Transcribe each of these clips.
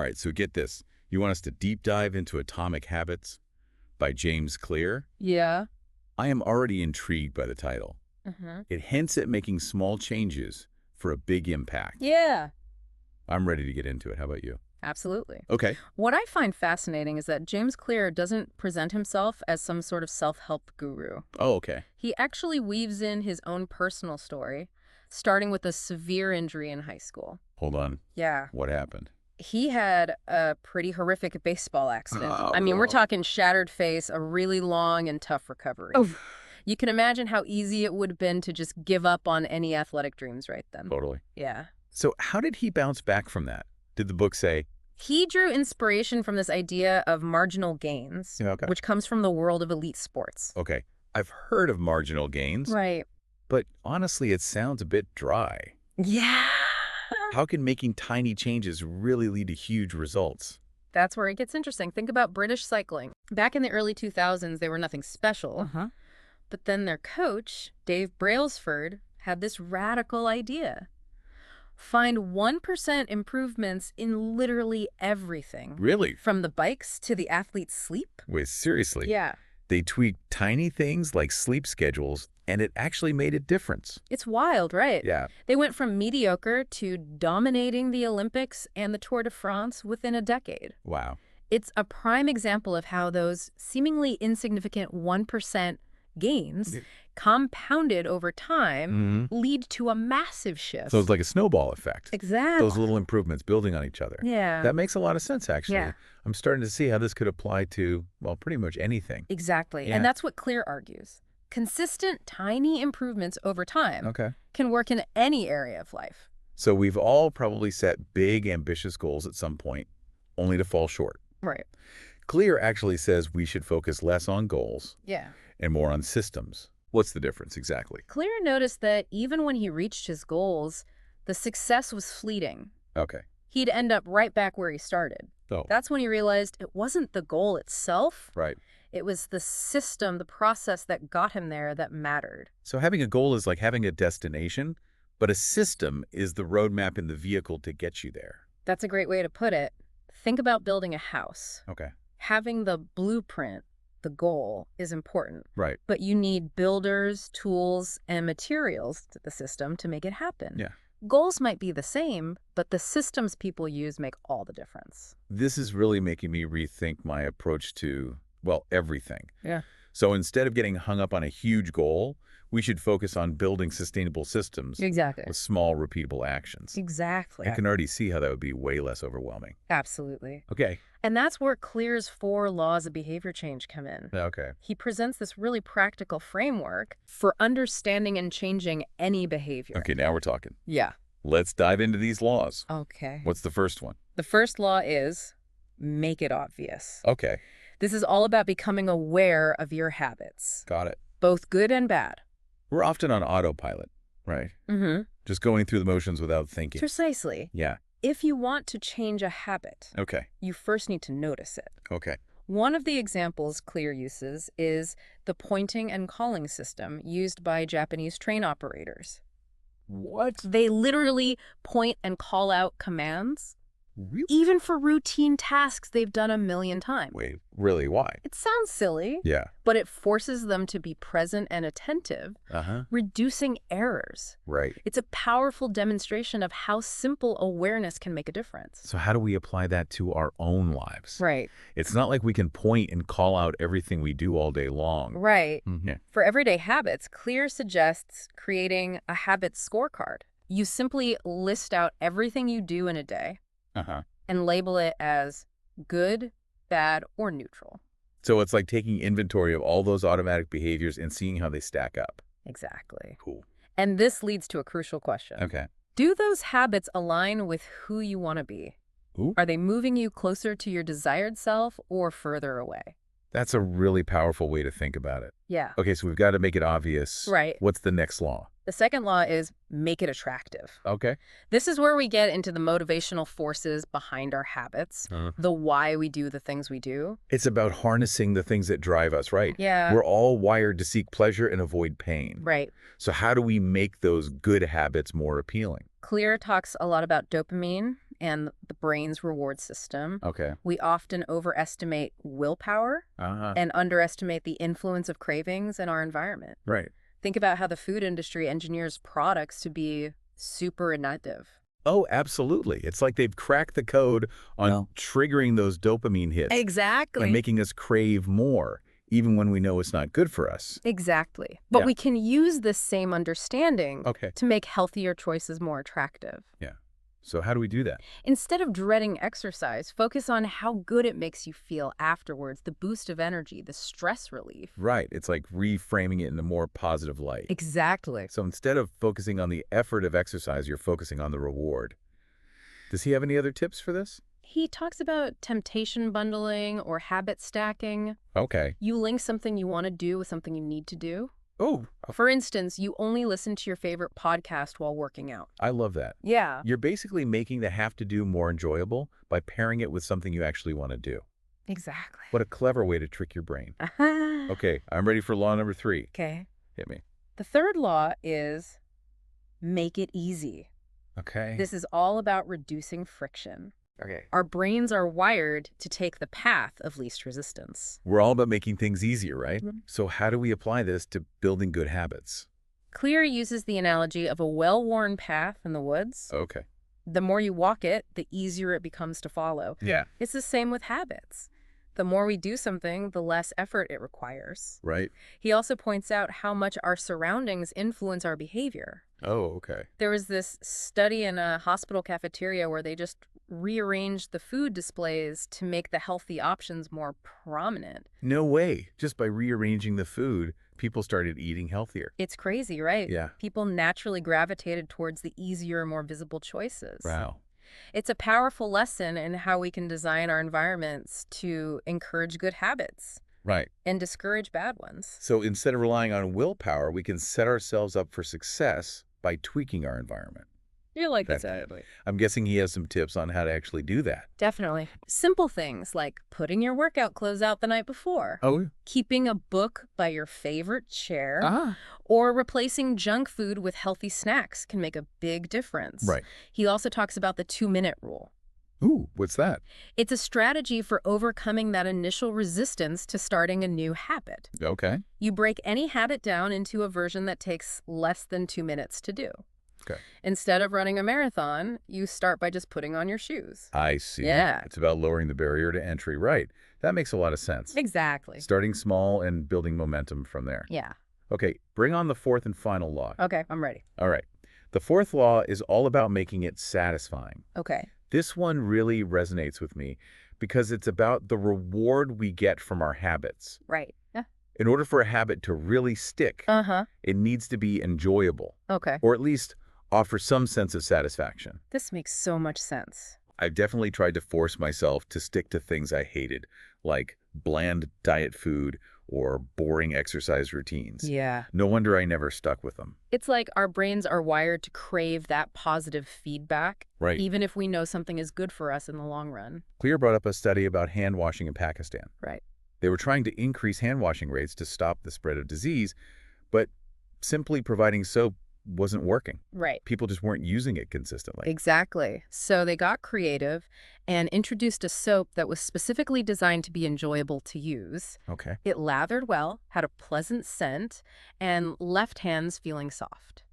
All right, so get this. You want us to deep dive into Atomic Habits by James Clear? Yeah. I am already intrigued by the title. Mm-hmm. It hints at making small changes for a big impact. Yeah, I'm ready to get into it. How about you? absolutely. Okay. What I find fascinating is that James Clear doesn't present himself as some sort of self-help guru. Oh, okay. He actually weaves in his own personal story, starting with a severe injury in high school. Hold on. Yeah. What happened? He had a pretty horrific baseball accident. Oh, I mean, we're talking shattered face, a really long and tough recovery. Oh. You can imagine how easy it would have been to just give up on any athletic dreams right then. Totally. Yeah. So how did he bounce back from that? Did the book say? He drew inspiration from this idea of marginal gains, Okay. which comes from the world of elite sports. Okay. I've heard of marginal gains, Right. but honestly, it sounds a bit dry. Yeah. How can making tiny changes really lead to huge results? That's where it gets interesting. Think about British cycling. Back in the early 2000s, they were nothing special. But then their coach, Dave Brailsford, had this radical idea. Find 1% improvements in literally everything. Really? From the bikes to the athlete's sleep. Wait, seriously? Yeah. They tweaked tiny things like sleep schedules, and it actually made a difference. It's wild, right? Yeah. They went from mediocre to dominating the Olympics and the Tour de France within a decade. Wow. It's a prime example of how those seemingly insignificant 1% gains, compounded over time, lead to a massive shift. So it's like a snowball effect. Exactly. Those little improvements building on each other. Yeah. That makes a lot of sense, actually. Yeah. I'm starting to see how this could apply to, well, pretty much anything. Exactly. Yeah. And that's what Clear argues. Consistent, tiny improvements over time Okay. can work in any area of life. So we've all probably set big, ambitious goals at some point, only to fall short. Right. Clear actually says we should focus less on goals Yeah. and more on systems. What's the difference exactly? Clear noticed that even when he reached his goals, the success was fleeting. Okay. He'd end up right back where he started. Oh. That's when he realized it wasn't the goal itself. Right. It was the system, the process that got him there that mattered. So having a goal is like having a destination, but a system is the roadmap in the vehicle to get you there. That's a great way to put it. Think about building a house. Okay. Having the blueprint, the goal, is important. Right. But you need builders, tools, and materials to the system to make it happen. Yeah. Goals might be the same, but the systems people use make all the difference. This is really making me rethink my approach to, well, everything. Yeah. So instead of getting hung up on a huge goal, we should focus on building sustainable systems Exactly. with small, repeatable actions. Exactly. I can already see how that would be way less overwhelming. Absolutely. Okay. And that's where Clear's 4 laws of behavior change come in. Okay. He presents this really practical framework for understanding and changing any behavior. Okay, now we're talking. Yeah. Let's dive into these laws. Okay. What's the first one? The first law is make it obvious. Okay, This is all about becoming aware of your habits, got it. both good and bad. We're often on autopilot, right? Mm-hmm. Just going through the motions without thinking. Precisely. Yeah. If you want to change a habit, Okay. you first need to notice it. Okay. One of the examples Clear uses is the pointing and calling system used by Japanese train operators. What? They literally point and call out commands, Really? even for routine tasks they've done a million times. Wait, really? Why? It sounds silly, Yeah. but it forces them to be present and attentive, Uh-huh. reducing errors. Right. It's a powerful demonstration of how simple awareness can make a difference. So how do we apply that to our own lives? Right. It's not like we can point and call out everything we do all day long. Right. Yeah. For everyday habits, Clear suggests creating a habit scorecard. You simply list out everything you do in a day Uh-huh. and label it as good, bad, or neutral. So it's like taking inventory of all those automatic behaviors and seeing how they stack up. Exactly. Cool. And this leads to a crucial question. Okay. Do those habits align with who you want to be? Ooh. Are they moving you closer to your desired self or further away? That's a really powerful way to think about it. Yeah. Okay, so we've got to make it obvious. Right. What's the next law? The second law is make it attractive. Okay. This is where we get into the motivational forces behind our habits, the why we do the things we do. It's about harnessing the things that drive us, right? Yeah. We're all wired to seek pleasure and avoid pain. Right. So how do we make those good habits more appealing? Clear talks a lot about dopamine. and the brain's reward system. Okay. We often overestimate willpower Uh-huh. and underestimate the influence of cravings in our environment. Right. Think about how the food industry engineers products to be super addictive. Oh, absolutely. It's like they've cracked the code on triggering those dopamine hits and Exactly. making us crave more, even when we know it's not good for us. Exactly. But Yeah. we can use this same understanding Okay. to make healthier choices more attractive. Yeah. So how do we do that? Instead of dreading exercise, focus on how good it makes you feel afterwards, the boost of energy, the stress relief. Right. It's like reframing it in a more positive light. Exactly. So instead of focusing on the effort of exercise, you're focusing on the reward. Does he have any other tips for this? He talks about temptation bundling or habit stacking. Okay. You link something you want to do with something you need to do. Oh, For instance, you only listen to your favorite podcast while working out. I love that. Yeah. You're basically making the have to do more enjoyable by pairing it with something you actually want to do. Exactly. What a clever way to trick your brain. Okay. Okay, I'm ready for law number 3. Okay. Hit me. The third law is make it easy. Okay. This is all about reducing friction. Okay. Our brains are wired to take the path of least resistance. We're all about making things easier, right? Mhm. So how do we apply this to building good habits? Clear uses the analogy of a well-worn path in the woods. Okay. The more you walk it, the easier it becomes to follow. Yeah. It's the same with habits. The more we do something, the less effort it requires. Right. He also points out how much our surroundings influence our behavior. Oh, okay. There was this study in a hospital cafeteria where they just rearranged the food displays to make the healthy options more prominent. No way. Just by rearranging the food, people started eating healthier. It's crazy, right? Yeah. People naturally gravitated towards the easier, more visible choices. Wow. It's a powerful lesson in how we can design our environments to encourage good habits Right. and discourage bad ones. So instead of relying on willpower, we can set ourselves up for success by tweaking our environment. You like That- exactly. I'm guessing he has some tips on how to actually do that. Definitely. Simple things like putting your workout clothes out the night before, Oh, keeping a book by your favorite chair, ah. or replacing junk food with healthy snacks can make a big difference. Right. He also talks about the 2-minute rule. Ooh, what's that? It's a strategy for overcoming that initial resistance to starting a new habit. Okay. You break any habit down into a version that takes less than 2 minutes to do. Okay. Instead of running a marathon, you start by just putting on your shoes. I see. Yeah. It's about lowering the barrier to entry. Right. That makes a lot of sense. Exactly. Starting small and building momentum from there. Yeah. Okay, bring on the fourth and final law. Okay, I'm ready. All right. The fourth law is all about making it satisfying. Okay. This one really resonates with me because it's about the reward we get from our habits. Right. Yeah. In order for a habit to really stick, Uh-huh. it needs to be enjoyable, Okay. or at least offer some sense of satisfaction. This makes so much sense. I've definitely tried to force myself to stick to things I hated, like bland diet food or boring exercise routines. Yeah. No wonder I never stuck with them. It's like our brains are wired to crave that positive feedback, Right. even if we know something is good for us in the long run. Clear brought up a study about hand washing in Pakistan. Right. They were trying to increase hand washing rates to stop the spread of disease, but simply providing soap wasn't working. Right. People just weren't using it consistently. Exactly. So they got creative and introduced a soap that was specifically designed to be enjoyable to use. Okay. It lathered well, had a pleasant scent, and left hands feeling soft.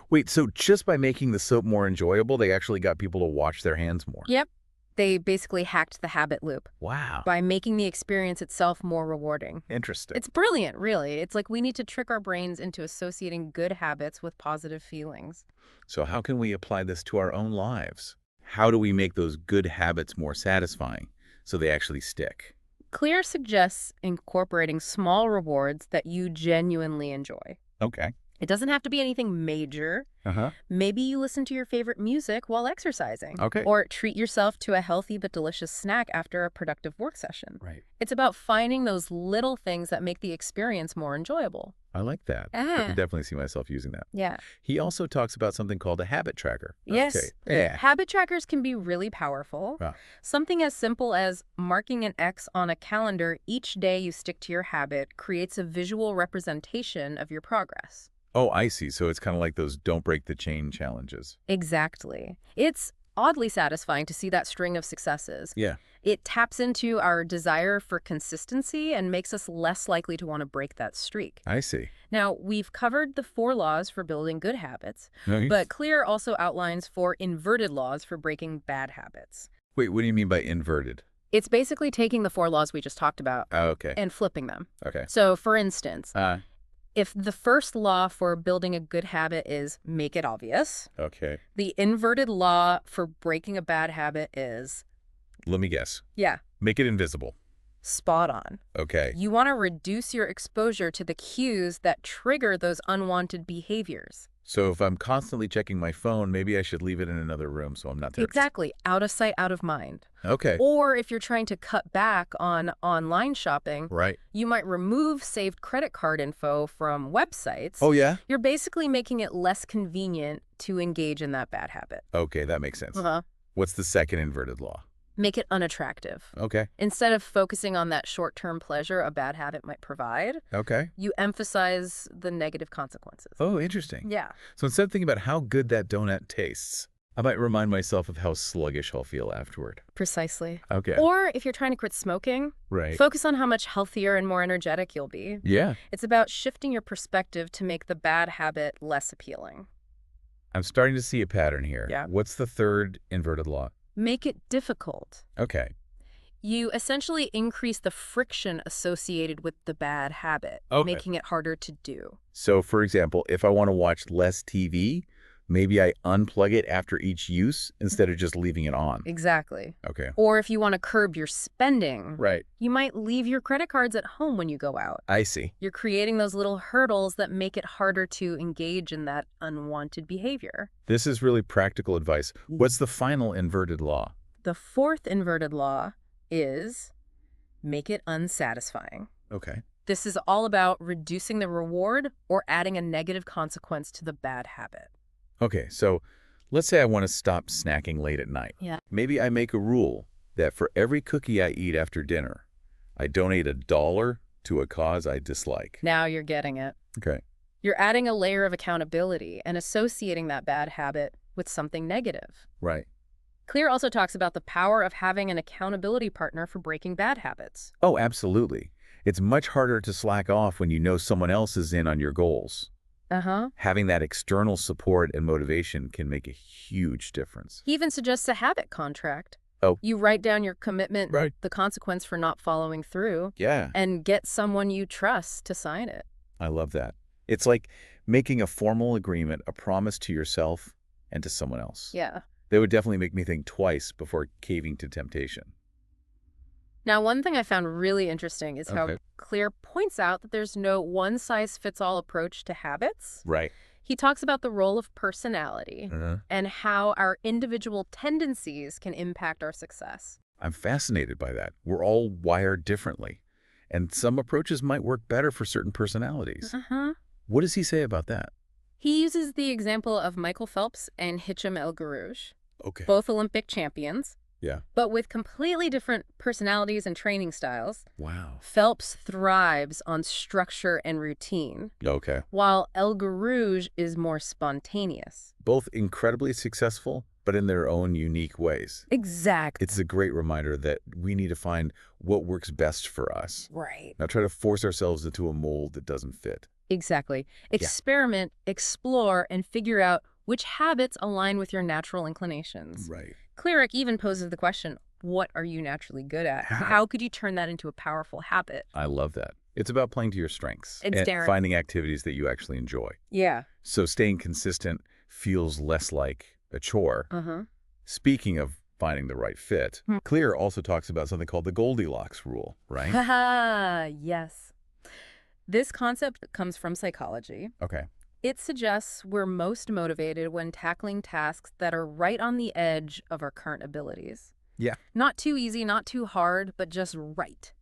Wait, so just by making the soap more enjoyable, they actually got people to wash their hands more? Yep. They basically hacked the habit loop Wow. by making the experience itself more rewarding. Interesting. It's brilliant, really. It's like we need to trick our brains into associating good habits with positive feelings. So how can we apply this to our own lives? How do we make those good habits more satisfying so they actually stick? Clear suggests incorporating small rewards that you genuinely enjoy. Okay. It doesn't have to be anything major. Uh-huh. Maybe you listen to your favorite music while exercising. Okay. Or treat yourself to a healthy but delicious snack after a productive work session. Right. It's about finding those little things that make the experience more enjoyable. I like that. I Ah. can definitely see myself using that. Yeah. He also talks about something called a habit tracker. Yes. Okay. Yeah. Habit trackers can be really powerful. Wow. Something as simple as marking an X on a calendar each day you stick to your habit creates a visual representation of your progress. Oh, I see. So it's kind of like those don't break the chain challenges. Exactly. It's oddly satisfying to see that string of successes. Yeah. It taps into our desire for consistency and makes us less likely to want to break that streak. I see. Now, we've covered the 4 laws for building good habits, Nice. but Clear also outlines 4 inverted laws for breaking bad habits. Wait, what do you mean by inverted? It's basically taking the 4 laws we just talked about Oh, okay. and flipping them. Okay. So, for instance, Uh, if the first law for building a good habit is make it obvious, okay. the inverted law for breaking a bad habit is, Let me guess. yeah, Make it invisible. spot on. Okay. You want to reduce your exposure to the cues that trigger those unwanted behaviors. So if I'm constantly checking my phone, maybe I should leave it in another room so I'm not there. Exactly. Out of sight, out of mind. Okay. Or if you're trying to cut back on online shopping, Right. you might remove saved credit card info from websites. Oh, yeah? You're basically making it less convenient to engage in that bad habit. Okay, that makes sense. Uh-huh. What's the second inverted law? Make it unattractive. Okay. Instead of focusing on that short-term pleasure a bad habit might provide, Okay. you emphasize the negative consequences. Oh, interesting. Yeah. So instead of thinking about how good that donut tastes, I might remind myself of how sluggish I'll feel afterward. Precisely. Okay. Or if you're trying to quit smoking, Right. focus on how much healthier and more energetic you'll be. Yeah. It's about shifting your perspective to make the bad habit less appealing. I'm starting to see a pattern here. Yeah. What's the third inverted law? Make it difficult. Okay. You essentially increase the friction associated with the bad habit, Okay. making it harder to do. So, for example, if I want to watch less TV, maybe I unplug it after each use instead of just leaving it on. Exactly. Okay. Or if you want to curb your spending, Right. you might leave your credit cards at home when you go out. I see. You're creating those little hurdles that make it harder to engage in that unwanted behavior. This is really practical advice. What's the final inverted law? The 4th inverted law is make it unsatisfying. Okay. This is all about reducing the reward or adding a negative consequence to the bad habit. Okay, so let's say I want to stop snacking late at night. Yeah. Maybe I make a rule that for every cookie I eat after dinner, I donate $1 to a cause I dislike. Now you're getting it. Okay. You're adding a layer of accountability and associating that bad habit with something negative. Right. Clear also talks about the power of having an accountability partner for breaking bad habits. Oh, absolutely. It's much harder to slack off when you know someone else is in on your goals. Uh-huh. Having that external support and motivation can make a huge difference. He even suggests a habit contract. Oh. You write down your commitment, Right. the consequence for not following through, Yeah, and get someone you trust to sign it. I love that. It's like making a formal agreement, a promise to yourself and to someone else. Yeah. They would definitely make me think twice before caving to temptation. Now, one thing I found really interesting is how Okay. Clear points out that there's no one-size-fits-all approach to habits. Right. He talks about the role of personality Uh-huh. and how our individual tendencies can impact our success. I'm fascinated by that. We're all wired differently, and some approaches might work better for certain personalities. Uh-huh. What does he say about that? He uses the example of Michael Phelps and Hicham El Guerrouj, Okay. both Olympic champions, Yeah. but with completely different personalities and training styles. Wow. Phelps thrives on structure and routine, Okay. while El Guerrouj is more spontaneous. Both incredibly successful, but in their own unique ways. Exactly. It's a great reminder that we need to find what works best for us. Right. Not try to force ourselves into a mold that doesn't fit. Exactly. Experiment, explore, and figure out which habits align with your natural inclinations. Right. Cleric even poses the question, what are you naturally good at? How could you turn that into a powerful habit? I love that. It's about playing to your strengths It's and daring. finding activities that you actually enjoy. Yeah. So staying consistent feels less like a chore. Uh-huh. Speaking of finding the right fit, Hmm. Clear also talks about something called the Goldilocks rule, right? Haha, yes. This concept comes from psychology. Okay. It suggests we're most motivated when tackling tasks that are right on the edge of our current abilities. Yeah. Not too easy, not too hard, but just right.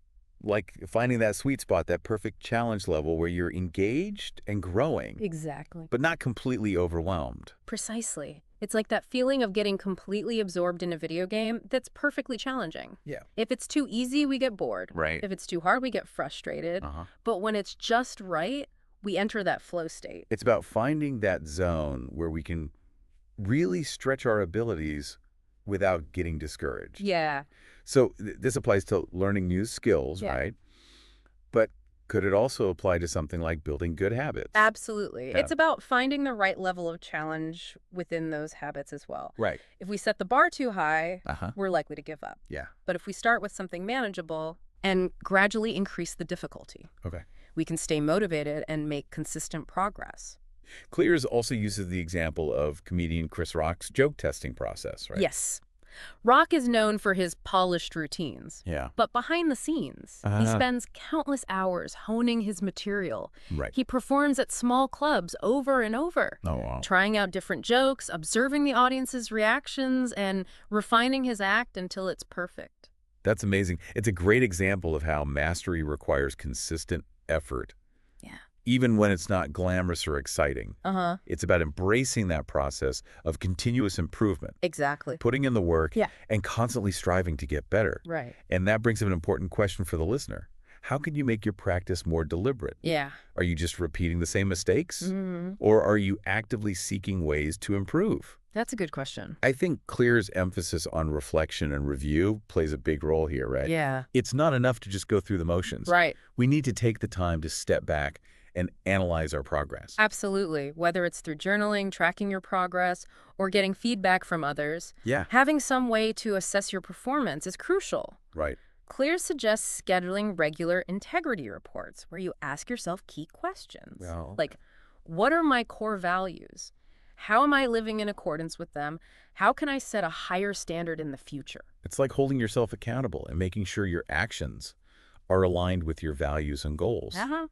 Like finding that sweet spot, that perfect challenge level where you're engaged and growing, Exactly. but not completely overwhelmed. Precisely. It's like that feeling of getting completely absorbed in a video game that's perfectly challenging. Yeah. If it's too easy, we get bored. Right. If it's too hard, we get frustrated. Uh-huh. But when it's just right, we enter that flow state. It's about finding that zone where we can really stretch our abilities without getting discouraged. Yeah. So this applies to learning new skills, Yeah. right? But could it also apply to something like building good habits? Absolutely. Yeah. It's about finding the right level of challenge within those habits as well. Right. If we set the bar too high, Uh-huh. we're likely to give up. Yeah. But if we start with something manageable and gradually increase the difficulty, Okay. we can stay motivated and make consistent progress. Clears also uses the example of comedian Chris Rock's joke testing process, right? Yes. Rock is known for his polished routines. Yeah. But behind the scenes, he spends countless hours honing his material. Right. He performs at small clubs over and over, Oh, wow. trying out different jokes, observing the audience's reactions, and refining his act until it's perfect. That's amazing. It's a great example of how mastery requires consistent effort. Yeah. Even when it's not glamorous or exciting. Uh-huh. It's about embracing that process of continuous improvement, Exactly. putting in the work, Yeah. and constantly striving to get better. Right. And that brings up an important question for the listener. How can you make your practice more deliberate? Yeah. Are you just repeating the same mistakes? Mm-hmm. Or are you actively seeking ways to improve? That's a good question. I think Clear's emphasis on reflection and review plays a big role here, right? Yeah. It's not enough to just go through the motions. Right. We need to take the time to step back and analyze our progress. Absolutely. Whether it's through journaling, tracking your progress, or getting feedback from others, Yeah. having some way to assess your performance is crucial. Right. Clear suggests scheduling regular integrity reports where you ask yourself key questions. Well. Like, what are my core values? How am I living in accordance with them? How can I set a higher standard in the future? It's like holding yourself accountable and making sure your actions are aligned with your values and goals. Uh-huh.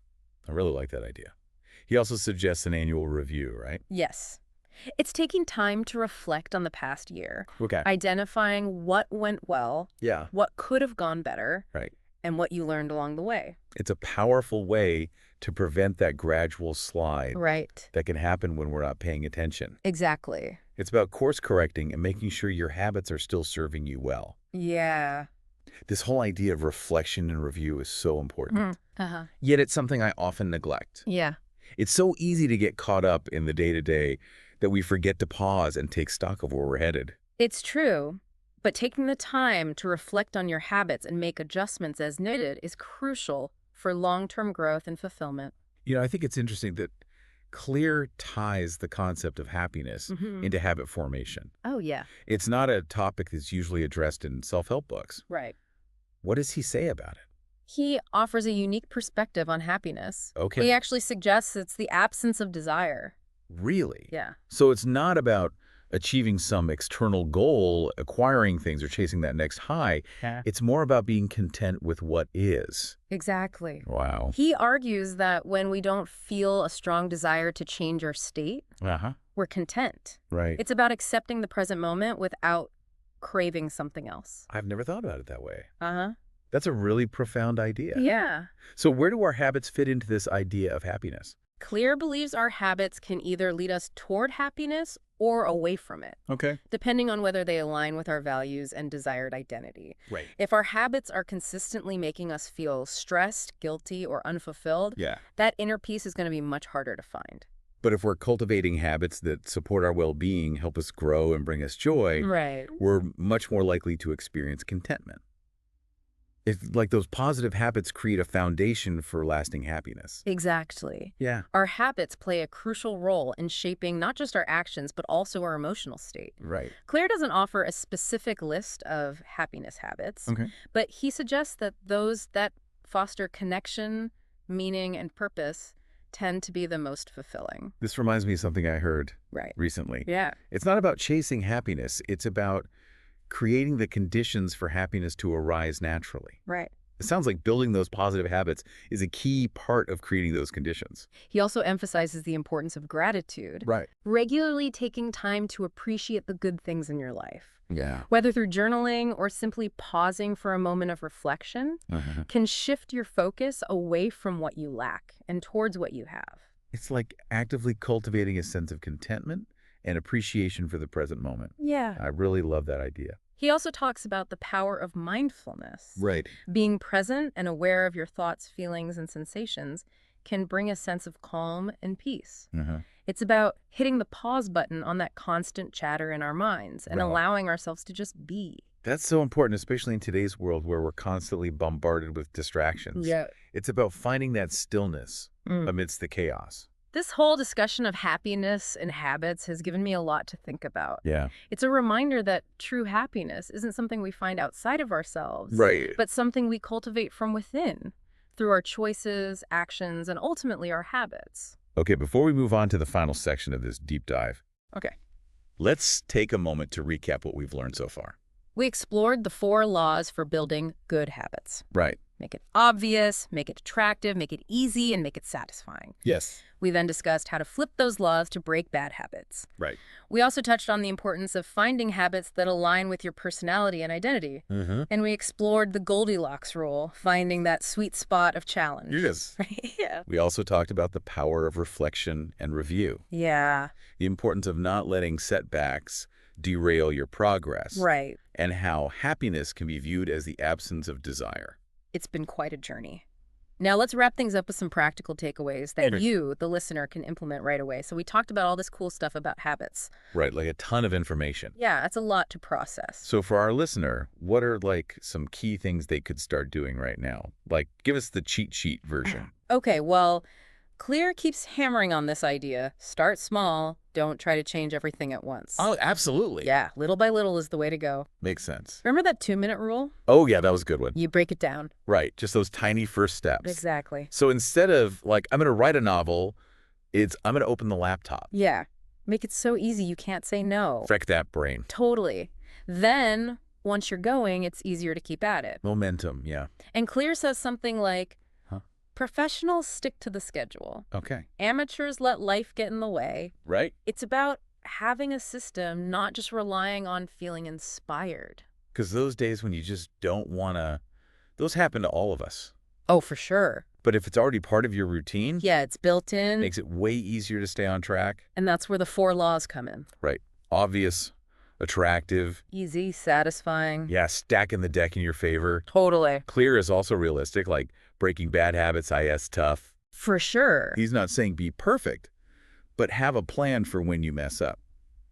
I really like that idea. He also suggests an annual review, right? Yes. It's taking time to reflect on the past year, Okay. identifying what went well, Yeah. what could have gone better, Right. and what you learned along the way. It's a powerful way to prevent that gradual slide Right. that can happen when we're not paying attention. Exactly. It's about course correcting and making sure your habits are still serving you well. Yeah. This whole idea of reflection and review is so important. Uh-huh. Yet it's something I often neglect. Yeah. It's so easy to get caught up in the day-to-day that we forget to pause and take stock of where we're headed. It's true, but taking the time to reflect on your habits and make adjustments as needed is crucial for long-term growth and fulfillment. You know, I think it's interesting that Clear ties the concept of happiness into habit formation. Oh, yeah. It's not a topic that's usually addressed in self-help books. Right. What does he say about it? He offers a unique perspective on happiness. Okay. He actually suggests it's the absence of desire. Really? Yeah. So it's not about achieving some external goal, acquiring things, or chasing that next high. Yeah. It's more about being content with what is. Exactly. Wow. He argues that when we don't feel a strong desire to change our state, Uh-huh. we're content. Right. It's about accepting the present moment without craving something else. I've never thought about it that way. Uh-huh. That's a really profound idea. Yeah. So where do our habits fit into this idea of happiness? Clear believes our habits can either lead us toward happiness or away from it, Okay. depending on whether they align with our values and desired identity. Right. If our habits are consistently making us feel stressed, guilty, or unfulfilled, Yeah. that inner peace is going to be much harder to find. But if we're cultivating habits that support our well-being, help us grow, and bring us joy, Right. we're much more likely to experience contentment. It's like those positive habits create a foundation for lasting happiness. Exactly. Yeah. Our habits play a crucial role in shaping not just our actions, but also our emotional state. Right. Claire doesn't offer a specific list of happiness habits, Okay. but he suggests that those that foster connection, meaning, and purpose tend to be the most fulfilling. This reminds me of something I heard Right. recently. Yeah. It's not about chasing happiness. It's about creating the conditions for happiness to arise naturally. Right. It sounds like building those positive habits is a key part of creating those conditions. He also emphasizes the importance of gratitude, Right. regularly taking time to appreciate the good things in your life. Yeah. Whether through journaling or simply pausing for a moment of reflection, can shift your focus away from what you lack and towards what you have. It's like actively cultivating a sense of contentment and appreciation for the present moment. Yeah. I really love that idea. He also talks about the power of mindfulness. Right. Being present and aware of your thoughts, feelings, and sensations can bring a sense of calm and peace. Mm-hmm. It's about hitting the pause button on that constant chatter in our minds and Right. allowing ourselves to just be. That's so important, especially in today's world where we're constantly bombarded with distractions. Yeah. It's about finding that stillness Mm. amidst the chaos. This whole discussion of happiness and habits has given me a lot to think about. Yeah. It's a reminder that true happiness isn't something we find outside of ourselves, Right. but something we cultivate from within through our choices, actions, and ultimately our habits. Okay, before we move on to the final section of this deep dive, Okay. let's take a moment to recap what we've learned so far. We explored the 4 laws for building good habits. Right. Make it obvious, make it attractive, make it easy, and make it satisfying. Yes. We then discussed how to flip those laws to break bad habits. Right. We also touched on the importance of finding habits that align with your personality and identity. Mm-hmm. And we explored the Goldilocks rule, finding that sweet spot of challenge. Yes. Yeah. We also talked about the power of reflection and review, Yeah. the importance of not letting setbacks derail your progress, Right. and how happiness can be viewed as the absence of desire. It's been quite a journey. Now let's wrap things up with some practical takeaways that you, the listener, can implement right away. So we talked about all this cool stuff about habits. Right, like a ton of information. Yeah, that's a lot to process. So for our listener, what are like some key things they could start doing right now? Like, give us the cheat sheet version. Okay, well, Clear keeps hammering on this idea. Start small. Don't try to change everything at once. Oh, absolutely. Yeah, little by little is the way to go. Makes sense. Remember that 2-minute rule? Oh, yeah, that was a good one. You break it down. Right, just those tiny first steps. Exactly. So instead of like, I'm going to write a novel, it's I'm going to open the laptop. Yeah. Make it so easy you can't say no. Freck that brain. Totally. Then, once you're going, it's easier to keep at it. Momentum, yeah. And Clear says something like, Huh? professionals stick to the schedule. Okay. Amateurs let life get in the way. Right? It's about having a system, not just relying on feeling inspired. Because those days when you just don't want to, those happen to all of us. Oh, for sure. But if it's already part of your routine, Yeah, it's built in. makes it way easier to stay on track. And that's where the 4 laws come in. Right. Obvious, attractive, Easy, satisfying. yeah, stacking the deck in your favor. Totally. Clear is also realistic, like breaking bad habits, IS tough. For sure. He's not saying be perfect, but have a plan for when you mess up.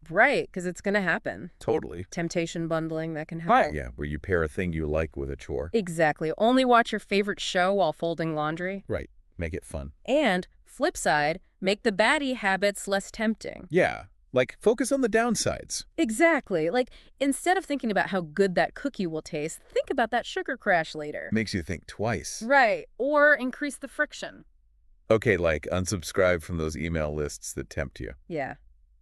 Right, because it's going to happen. Totally. Temptation bundling, that can happen. Yeah, where you pair a thing you like with a chore. Exactly. Only watch your favorite show while folding laundry. Right. Make it fun. And, flip side, make the baddie habits less tempting. Yeah. Like, focus on the downsides. Exactly. Like, instead of thinking about how good that cookie will taste, think about that sugar crash later. Makes you think twice. Right. Or increase the friction. Okay, like unsubscribe from those email lists that tempt you. Yeah.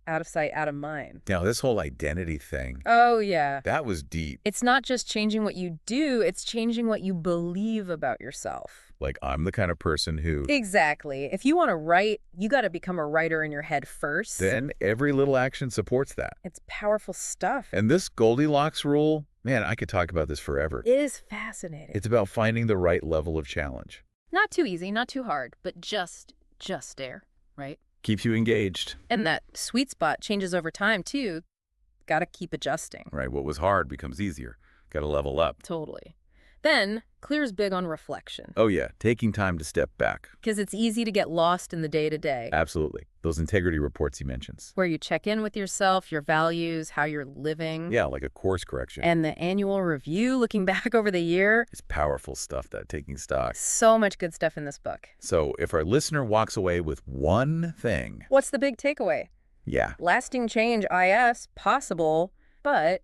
Out of sight, out of mind. Now, this whole identity thing, Oh, yeah. that was deep. It's not just changing what you do, it's changing what you believe about yourself. Like, I'm the kind of person who... Exactly. If you want to write, you got to become a writer in your head first. Then every little action supports that. It's powerful stuff. And this Goldilocks rule, man, I could talk about this forever. It is fascinating. It's about finding the right level of challenge. Not too easy, not too hard, but just there, right? Keeps you engaged. And that sweet spot changes over time, too. Got to keep adjusting. Right, what was hard becomes easier. Got to level up. Totally. Then, Clear's big on reflection. Oh yeah, taking time to step back. Because it's easy to get lost in the day-to-day. Absolutely. Those integrity reports he mentions. Where you check in with yourself, your values, how you're living. Yeah, like a course correction. And the annual review, looking back over the year. It's powerful stuff, that taking stock. So much good stuff in this book. So if our listener walks away with one thing... What's the big takeaway? Yeah. Lasting change, IS, possible, but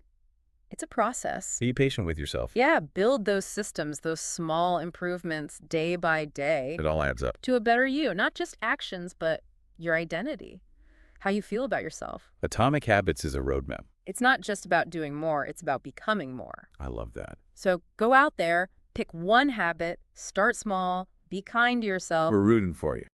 it's a process. Be patient with yourself. Yeah, build those systems, those small improvements day by day. It all adds up. To a better you. Not just actions, but your identity. How you feel about yourself. Atomic Habits is a roadmap. It's not just about doing more, it's about becoming more. I love that. So go out there, pick one habit, start small, be kind to yourself. We're rooting for you.